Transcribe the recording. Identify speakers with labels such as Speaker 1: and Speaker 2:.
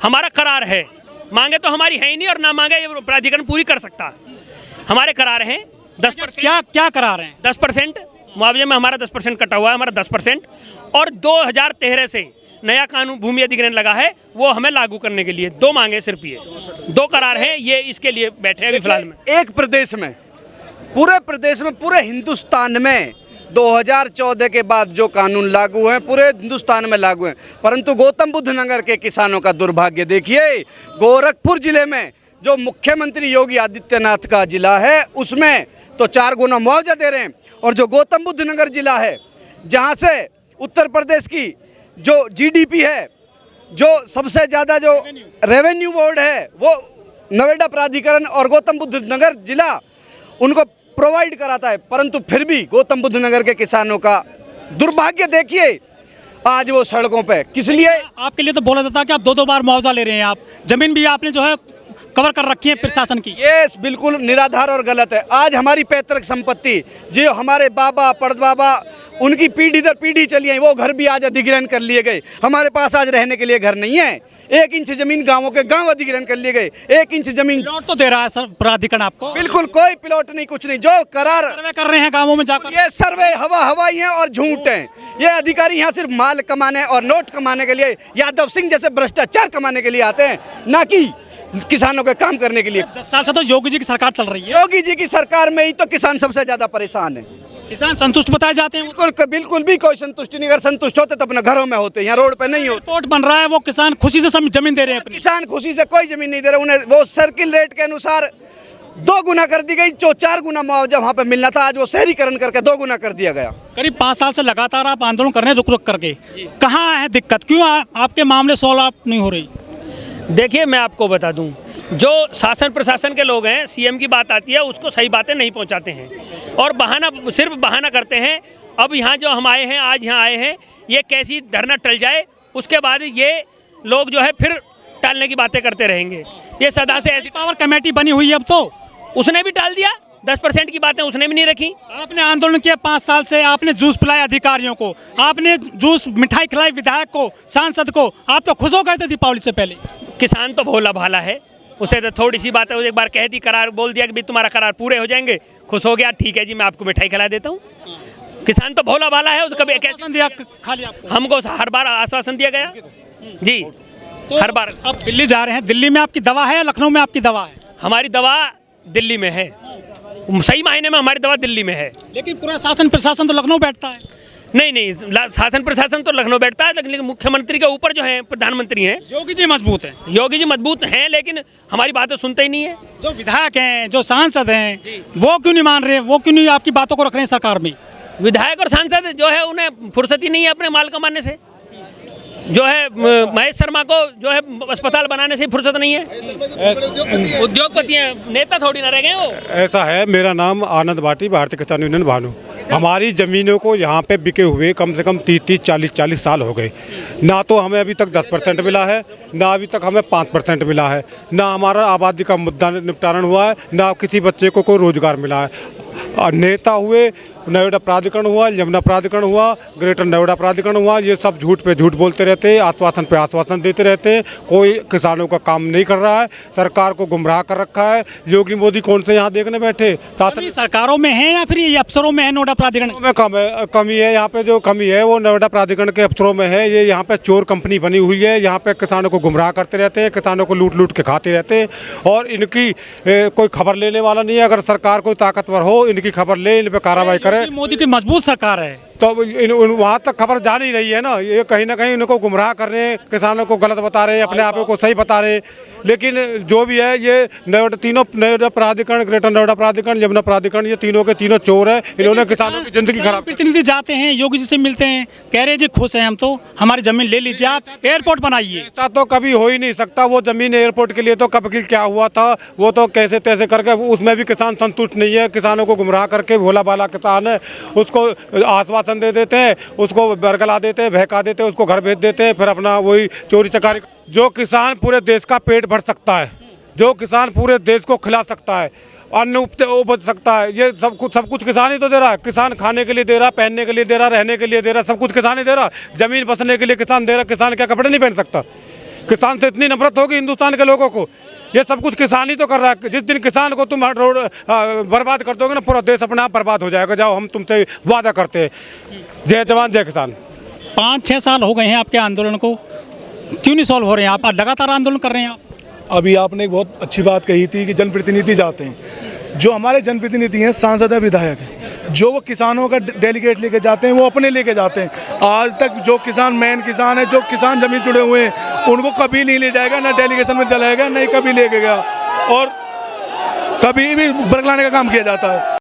Speaker 1: हमारा करार है, मांगे तो हमारी है ही नहीं और ना मांगे ये प्राधिकरण पूरी कर सकता। हमारे करार हैं 10%।
Speaker 2: क्या करार हैं?
Speaker 1: 10% मुआवजे में हमारा 10% कटा हुआ है, हमारा 10%। और 2013 से नया कानून भूमि अधिग्रहण लगा है, वो हमें लागू करने के लिए 2 मांगे सिर्फ, ये 2 करार हैं, ये इसके लिए बैठे हैं अभी फिलहाल में।
Speaker 3: एक प्रदेश में, पूरे प्रदेश में, पूरे हिंदुस्तान में 2014 के बाद जो कानून लागू हैं पूरे हिंदुस्तान में लागू हैं, परंतु गौतम बुद्ध नगर के किसानों का दुर्भाग्य देखिए। गोरखपुर जिले में जो मुख्यमंत्री योगी आदित्यनाथ का जिला है उसमें तो 4 गुना मुआवजा दे रहे हैं, और जो गौतम बुद्ध नगर जिला है जहां से उत्तर प्रदेश की जो जीडीपी है, जो सबसे ज़्यादा जो रेवेन्यू बोर्ड है, वो नोएडा प्राधिकरण और गौतम बुद्ध नगर जिला उनको प्रोवाइड कराता है, परंतु फिर भी गौतम बुद्ध नगर के किसानों का दुर्भाग्य देखिए आज वो सड़कों पे किस लिए।
Speaker 2: आपके लिए तो बोला जाता है कि आप 2-2 बार मुआवजा ले रहे हैं, आप जमीन भी आपने जो है कवर कर रखी है प्रशासन की।
Speaker 3: ये बिल्कुल निराधार और गलत है। आज हमारी पैतृक संपत्ति जो हमारे बाबा परदादा उनकी पीढ़ी दर पीढ़ी चली आई, वो घर भी आज अधिग्रहण कर लिए गए। हमारे पास आज रहने के लिए घर नहीं है। 1 इंच जमीन गांवों के गांव अधिग्रहण कर लिए गए। 1 इंच जमीन
Speaker 2: प्लॉट तो दे रहा है सर प्राधिकरण आपको?
Speaker 3: बिल्कुल कोई प्लॉट नहीं, कुछ नहीं। जो करार
Speaker 2: सर्वे कर रहे हैं गाँवों में जाकर,
Speaker 3: ये सर्वे हवाई है और झूठ है। ये अधिकारी यहाँ सिर्फ माल कमाने और नोट कमाने के लिए, यादव सिंह जैसे भ्रष्टाचार कमाने के लिए आते हैं, ना कि किसानों के काम करने के लिए।
Speaker 2: 10 साल से तो योगी जी की सरकार चल रही है।
Speaker 3: योगी जी की सरकार में ही तो किसान सबसे ज्यादा परेशान है।
Speaker 2: किसान संतुष्ट बताए जाते हैं?
Speaker 3: बिल्कुल भी कोई संतुष्टि नहीं। अगर संतुष्ट होते तो अपने घरों में होते, यहाँ रोड पे नहीं होते।
Speaker 2: रिपोर्ट बन रहा है, वो किसान खुशी से जमीन दे रहे हैं अपनी।
Speaker 3: किसान खुशी से कोई जमीन नहीं दे रहे, उन्हें वो सर्किल रेट के अनुसार 2 गुना कर दी गई। जो 4 गुना मुआवजा वहाँ पे मिलना था, आज वो शहरीकरण करके 2 गुना कर दिया गया।
Speaker 2: करीब 5 साल से लगातार आप आंदोलन कर रहे हैं रुक करके, कहाँ है दिक्कत? क्यों आपके मामले सॉल्व नहीं हो रही?
Speaker 1: देखिए मैं आपको बता दूं, जो शासन प्रशासन के लोग हैं, सीएम की बात आती है उसको सही बातें नहीं पहुंचाते हैं और सिर्फ बहाना करते हैं। अब यहाँ जो हम आए हैं, आज यहाँ आए हैं, ये कैसी धरना टल जाए उसके बाद ये लोग जो है फिर टालने की बातें करते रहेंगे। ये सदा से ऐसी
Speaker 2: पावर कमेटी बनी हुई है, अब तो
Speaker 1: उसने भी टाल दिया। 10% की बातें उसने भी नहीं रखी।
Speaker 2: आपने आंदोलन किया 5 साल से, आपने जूस पिलाया अधिकारियों को, आपने जूस मिठाई खिलाई विधायक को, सांसद को, आप तो खुश हो गए थे दीपावली से पहले।
Speaker 1: किसान तो भोला भाला है, उसे तो थोड़ी सी बात है, एक बार कह दी, करार बोल दिया कि भाई तुम्हारा करार पूरे हो जाएंगे, खुश हो गया, ठीक है जी मैं आपको मिठाई खिला देता हूँ। किसान तो भोला भाला है, उसको कैसे
Speaker 2: दिया खाली आपको?
Speaker 1: हमको हर बार आश्वासन दिया गया जी,
Speaker 2: तो
Speaker 1: हर बार।
Speaker 2: अब दिल्ली जा रहे हैं, दिल्ली में आपकी दवा है या लखनऊ में आपकी दवा है?
Speaker 1: हमारी दवा दिल्ली में है, सही मायने में हमारी दवा दिल्ली में है।
Speaker 2: लेकिन पूरा शासन प्रशासन तो लखनऊ बैठता है।
Speaker 1: नहीं, शासन प्रशासन तो लखनऊ बैठता है, लेकिन मुख्यमंत्री के ऊपर जो है प्रधानमंत्री हैं,
Speaker 2: योगी जी मजबूत हैं।
Speaker 1: योगी जी मजबूत हैं, लेकिन हमारी बातें सुनते ही नहीं है।
Speaker 2: जो विधायक हैं, जो सांसद हैं, वो क्यों नहीं मान रहे? वो क्यों नहीं आपकी बातों को रख रहे हैं सरकार में?
Speaker 1: विधायक और सांसद जो है उन्हें फुर्सत ही नहीं है अपने माल कमाने से। जो है महेश शर्मा को जो है अस्पताल बनाने से फुर्सत नहीं है। उद्योगपति हैं, नेता थोड़ी ना रह गए वो।
Speaker 4: ऐसा है, मेरा नाम आनंद भाटी, भारतीय किसान यूनियन भानु। हमारी ज़मीनों को यहाँ पे बिके हुए कम से कम 30-30, 40-40 साल हो गए। ना तो हमें अभी तक 10% मिला है, ना अभी तक हमें 5% मिला है, ना हमारा आबादी का मुद्दा निपटारण हुआ है, ना किसी बच्चे को कोई रोजगार मिला है। और नेता हुए, नोएडा प्राधिकरण हुआ, यमुना प्राधिकरण हुआ, ग्रेटर नोएडा प्राधिकरण हुआ, ये सब झूठ पे झूठ बोलते रहते हैं, आश्वासन पे आश्वासन देते रहते हैं। कोई किसानों का काम नहीं कर रहा है, सरकार को गुमराह कर रखा है। योगी मोदी कौन से यहाँ देखने बैठे?
Speaker 2: सरकारों में है या फिर ये अफसरों में है? नोएडा प्राधिकरण
Speaker 4: में कमी है, यहाँ पे जो कमी है वो नोएडा प्राधिकरण के अफसरों में है। ये यहाँ पे चोर कंपनी बनी हुई है, यहाँ पे किसानों को गुमराह करते रहते हैं, किसानों को लूट लूट के खाते रहते हैं और इनकी कोई खबर लेने वाला नहीं है। अगर सरकार कोई ताकतवर हो, इनकी खबर ले, इन पे कार्रवाई करे।
Speaker 2: मोदी की मजबूत सरकार है
Speaker 4: तो वहाँ तक खबर जा नहीं रही है ना। ये कहीं ना कहीं उनको गुमराह कर रहे हैं, किसानों को गलत बता रहे हैं, अपने आप को सही बता रहे हैं। लेकिन जो भी है, ये नोएडा प्राधिकरण, ग्रेटर नोएडा प्राधिकरण, यमुना प्राधिकरण, ये तीनों के तीनों चोर है। इन्होंने किसानों की जिंदगी खराब।
Speaker 2: प्रतिनिधि जाते हैं, योगी जी से मिलते हैं, कह रहे जी खुश हैं हम, तो हमारी जमीन ले लीजिए, आप एयरपोर्ट बनाइए।
Speaker 4: ऐसा तो कभी हो ही नहीं सकता। वो जमीन एयरपोर्ट के लिए तो कब की क्या हुआ था, वो तो कैसे तैसे करके, उसमें भी किसान संतुष्ट नहीं है। किसानों को गुमराह करके, भोला भाला किसान है, उसको आश्वासन दे देते हैं, उसको बरगला देते हैं, बहका देते हैं, उसको घर भेज देते हैं, फिर अपना वही चोरी चकारी। जो किसान पूरे देश का पेट भर सकता है, जो किसान पूरे देश को खिला सकता है, अन्न उपज सकता है, ये सब कुछ किसान ही तो दे रहा है। किसान खाने के लिए दे रहा, पहनने के लिए दे रहा, रहने के लिए दे रहा, सब कुछ किसान ही दे रहा। जमीन बसने के लिए किसान दे रहा। किसान क्या कपड़े नहीं पहन सकता? किसान से इतनी नफरत होगी हिंदुस्तान के लोगों को। ये सब कुछ किसान ही तो कर रहा है। जिस दिन किसान को तुम रोड बर्बाद कर दोगे ना, पूरा देश अपने आप बर्बाद हो जाएगा। जाओ, हम तुमसे वादा करते हैं। जय जवान जय किसान।
Speaker 2: 5-6 साल हो गए हैं आपके आंदोलन को, क्यों नहीं सॉल्व हो रहे हैं? आप लगातार आंदोलन कर रहे हैं आप।
Speaker 5: अभी आपने एक बहुत अच्छी बात कही थी कि जनप्रतिनिधि जाते हैं। जो हमारे जनप्रतिनिधि हैं, सांसद है, विधायक हैं, जो वो किसानों का डेलीगेट लेके जाते हैं, वो अपने लेके जाते हैं। आज तक जो किसान मेन किसान है, जो किसान जमीन जुड़े हुए हैं, उनको कभी नहीं ले जाएगा, ना डेलीगेशन में चलाएगा, नहीं कभी लेके गया, और कभी भी बरगलाने का काम किया जाता है।